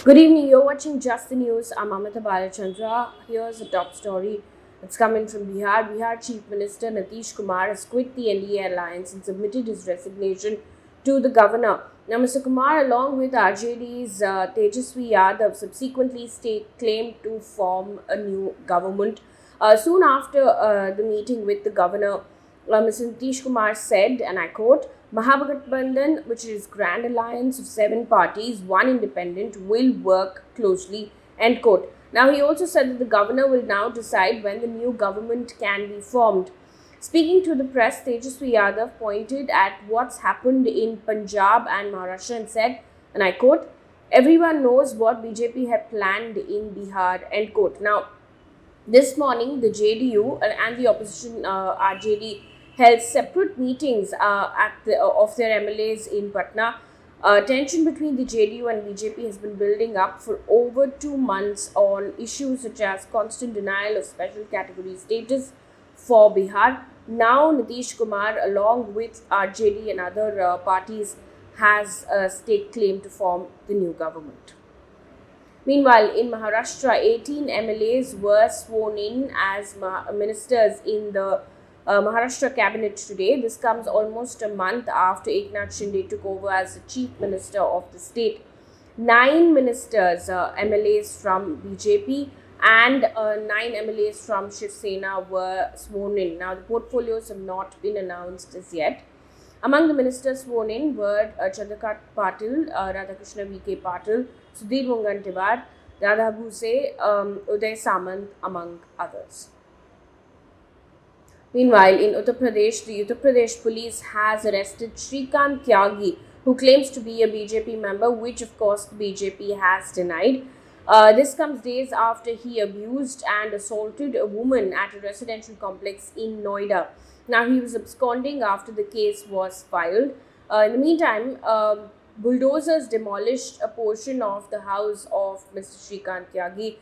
Good evening, you're watching Just the News. I'm Amita Balachandra. Here's a top story that's coming from Bihar. Bihar Chief Minister Nitish Kumar has quit the NDA alliance and submitted his resignation to the governor. Now, Mr. Kumar, along with RJD's Tejaswi Yadav, subsequently claimed to form a new government. Soon after the meeting with the governor, Mr. Nitish Kumar said, and I quote, Mahabhagatbandhan, which is Grand Alliance of 7 parties, 1 independent, will work closely, end quote. Now, he also said that the governor will now decide when the new government can be formed. Speaking to the press, Tejaswi Yadav pointed at what's happened in Punjab and Maharashtra and said, and I quote, everyone knows what BJP had planned in Bihar, end quote. Now, this morning, the JDU and the opposition RJD held separate meetings of their MLAs in Patna. Tension between the JDU and BJP has been building up for over 2 months on issues such as constant denial of special category status for Bihar. Now, Nitish Kumar, along with RJD and other parties, has staked claim to form the new government. Meanwhile, in Maharashtra, 18 MLAs were sworn in as ministers in the Maharashtra cabinet today. This comes almost a month after Eknath Shinde took over as the chief minister of the state. 9 ministers, MLAs from BJP and 9 MLAs from Shiv Sena were sworn in. Now, the portfolios have not been announced as yet. Among the ministers sworn in were Chandrakant Patil, Radhakrishna V.K. Patil, Sudhir Mungantiwar, Radha Bhuse, Uday Samant, among others. Meanwhile, in Uttar Pradesh, the Uttar Pradesh Police has arrested Shrikant Tyagi, who claims to be a BJP member, which of course the BJP has denied. This comes days after he abused and assaulted a woman at a residential complex in Noida. Now, he was absconding after the case was filed. In the meantime, bulldozers demolished a portion of the house of Mr. Shrikant Tyagi.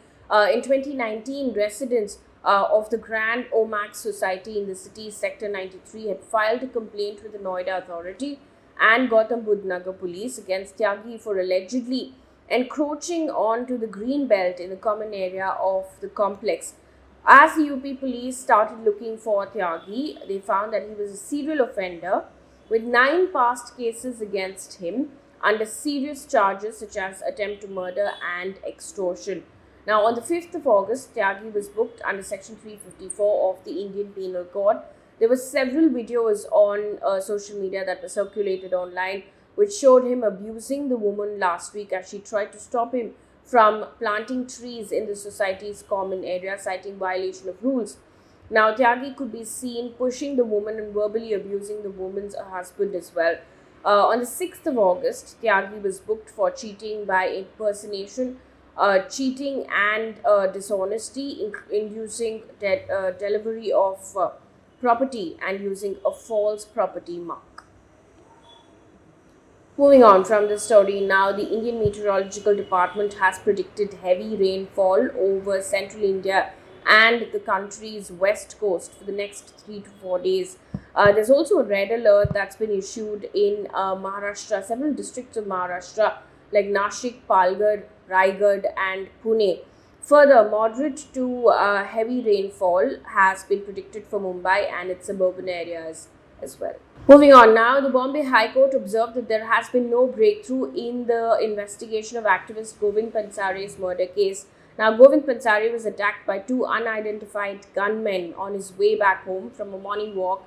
In 2019, residents of the Grand Omax Society in the city's Sector 93 had filed a complaint with the Noida Authority and Gautam Budh Nagar Police against Tyagi for allegedly encroaching onto the green belt in the common area of the complex. As the UP police started looking for Tyagi, they found that he was a serial offender with 9 past cases against him under serious charges such as attempt to murder and extortion. Now, on the 5th of August, Tyagi was booked under Section 354 of the Indian Penal Code. There were several videos on social media that were circulated online which showed him abusing the woman last week as she tried to stop him from planting trees in the society's common area, citing violation of rules. Now, Tyagi could be seen pushing the woman and verbally abusing the woman's husband as well. On the 6th of August, Tyagi was booked for cheating by impersonation, cheating and dishonesty, inducing delivery of property and using a false property mark. Moving on from the story now, the Indian Meteorological Department has predicted heavy rainfall over central India and the country's west coast for the next 3 to 4 days. There's also a red alert that's been issued in Maharashtra, several districts of Maharashtra like Nashik, Palghar, Raigad and Pune. Further, moderate to heavy rainfall has been predicted for Mumbai and its suburban areas as well. Moving on now, the Bombay High Court observed that there has been no breakthrough in the investigation of activist Govind Pansare's murder case. Now, Govind Pansare was attacked by 2 unidentified gunmen on his way back home from a morning walk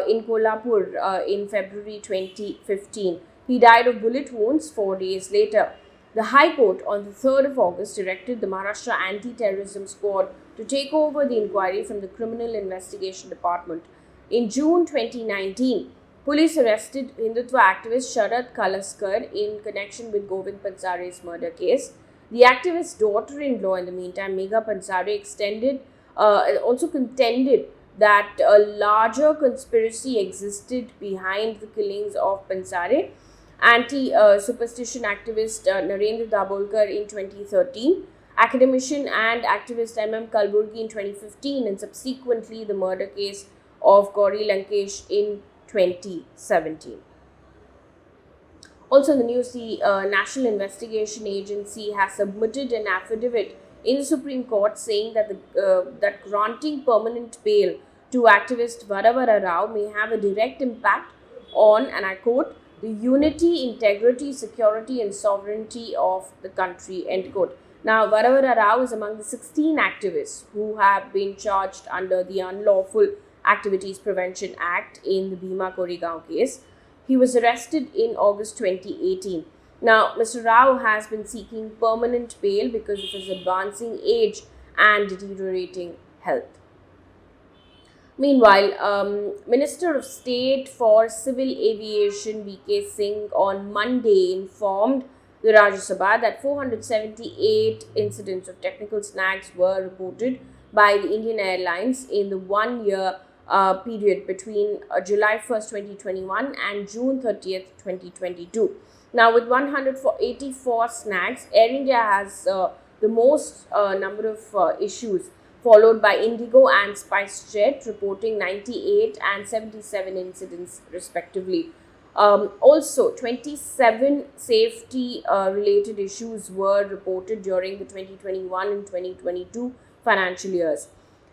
in Kolhapur in February 2015. He died of bullet wounds 4 days later. The High Court on the 3rd of August directed the Maharashtra Anti-Terrorism Squad to take over the inquiry from the Criminal Investigation Department. In June 2019, police arrested Hindutva activist Sharad Kalaskar in connection with Govind Pansare's murder case. The activist's daughter-in-law, in the meantime, Megha Pansare, also contended that a larger conspiracy existed behind the killings of Pansare. Anti-superstition activist Narendra Dabolkar in 2013, academician and activist M.M. Kalburgi in 2015, and subsequently the murder case of Gauri Lankesh in 2017. Also, in the news, the National Investigation Agency has submitted an affidavit in the Supreme Court saying that that granting permanent bail to activist Varavara Rao may have a direct impact on, and I quote, the unity, integrity, security, and sovereignty of the country, end quote. Now, Varavara Rao is among the 16 activists who have been charged under the Unlawful Activities Prevention Act in the Bhima Koregaon case. He was arrested in August 2018. Now, Mr. Rao has been seeking permanent bail because of his advancing age and deteriorating health. Meanwhile, Minister of State for Civil Aviation V.K. Singh on Monday informed the Rajya Sabha that 478 incidents of technical snags were reported by the Indian Airlines in the 1 year period between July 1st, 2021 and June 30th, 2022. Now, with 184 snags, Air India has the most number of issues, followed by Indigo and SpiceJet reporting 98 and 77 incidents respectively. Also, 27 safety related issues were reported during the 2021 and 2022 financial years.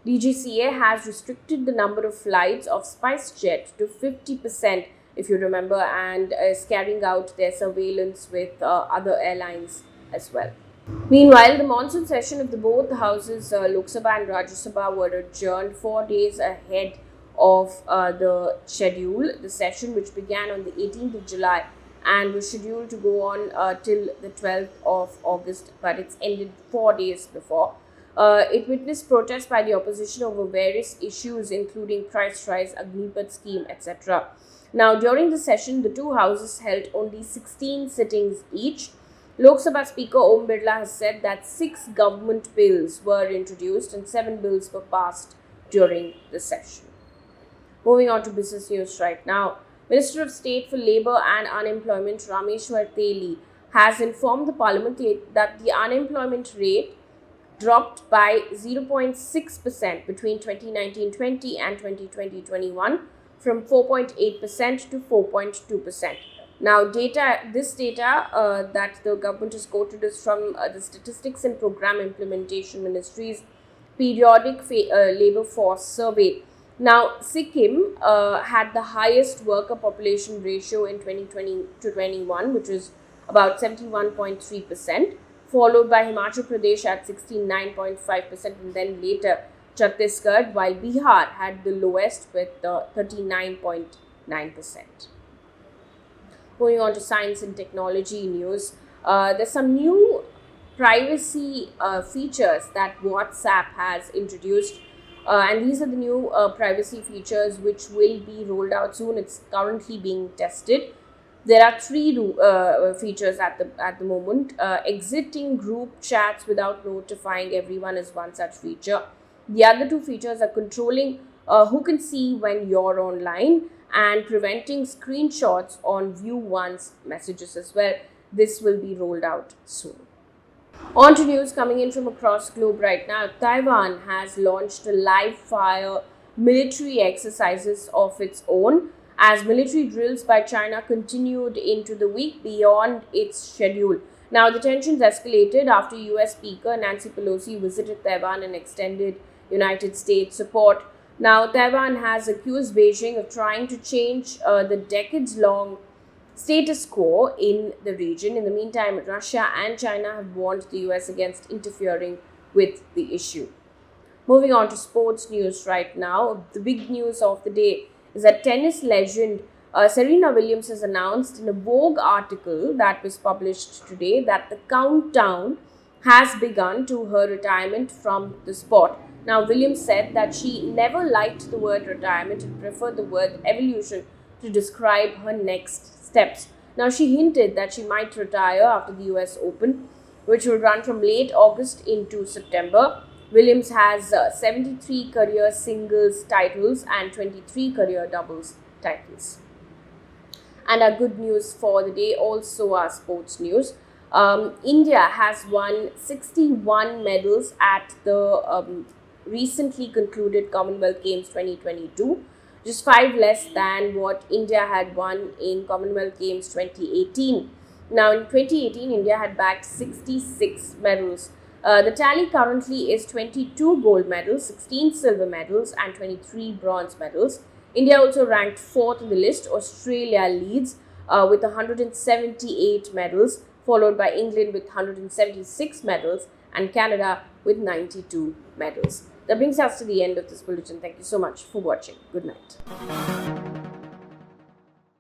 DGCA has restricted the number of flights of SpiceJet to 50%, if you remember, and is carrying out their surveillance with other airlines as well. Meanwhile, the monsoon session of both houses, Lok Sabha and Rajya Sabha, were adjourned 4 days ahead of the schedule. The session, which began on the 18th of July and was scheduled to go on till the 12th of August, but it's ended 4 days before. It witnessed protests by the opposition over various issues, including price rise, Agnipat scheme, etc. Now, during the session, the two houses held only 16 sittings each. Lok Sabha Speaker Om Birla has said that 6 government bills were introduced and 7 bills were passed during the session. Moving on to business news right now. Minister of State for Labour and Unemployment Rameshwar Teli has informed the Parliament that the unemployment rate dropped by 0.6% between 2019-20 and 2020-21 from 4.8% to 4.2%. Now, this data that the government has quoted is from the Statistics and Program Implementation Ministry's periodic labour force survey. Now, Sikkim had the highest worker population ratio in 2020 to 21, which was about 71.3%, followed by Himachal Pradesh at 69.5%, and then later Chhattisgarh, while Bihar had the lowest with 39.9%. Moving on to science and technology news, there's some new privacy features that WhatsApp has introduced, and these are the new privacy features which will be rolled out soon. It's currently being tested. There are 3 features at the moment. Exiting group chats without notifying everyone is one such feature. The other 2 features are controlling who can see when you're online and preventing screenshots on view once messages as well. This will be rolled out soon. On to news coming in from across the globe right now. Taiwan has launched a live fire military exercises of its own as military drills by China continued into the week beyond its schedule. Now, the tensions escalated after US Speaker Nancy Pelosi visited Taiwan and extended United States support. Now, Taiwan has accused Beijing of trying to change the decades-long status quo in the region. In the meantime, Russia and China have warned the US against interfering with the issue. Moving on to sports news right now. The big news of the day is that tennis legend Serena Williams has announced in a Vogue article that was published today that the countdown has begun to her retirement from the sport. Now, Williams said that she never liked the word retirement and preferred the word evolution to describe her next steps. Now, she hinted that she might retire after the US Open, which will run from late August into September. Williams has 73 career singles titles and 23 career doubles titles. And our good news for the day, also our sports news. India has won 61 medals at the recently concluded Commonwealth Games 2022. just 5 less than what India had won in Commonwealth Games 2018. Now, in 2018, India had bagged 66 medals. The tally currently is 22 gold medals, 16 silver medals, and 23 bronze medals. India also ranked 4th in the list. Australia leads with 178 medals, followed by England with 176 medals, and Canada with 92 medals. That brings us to the end of this bulletin. Thank you so much for watching. Good night.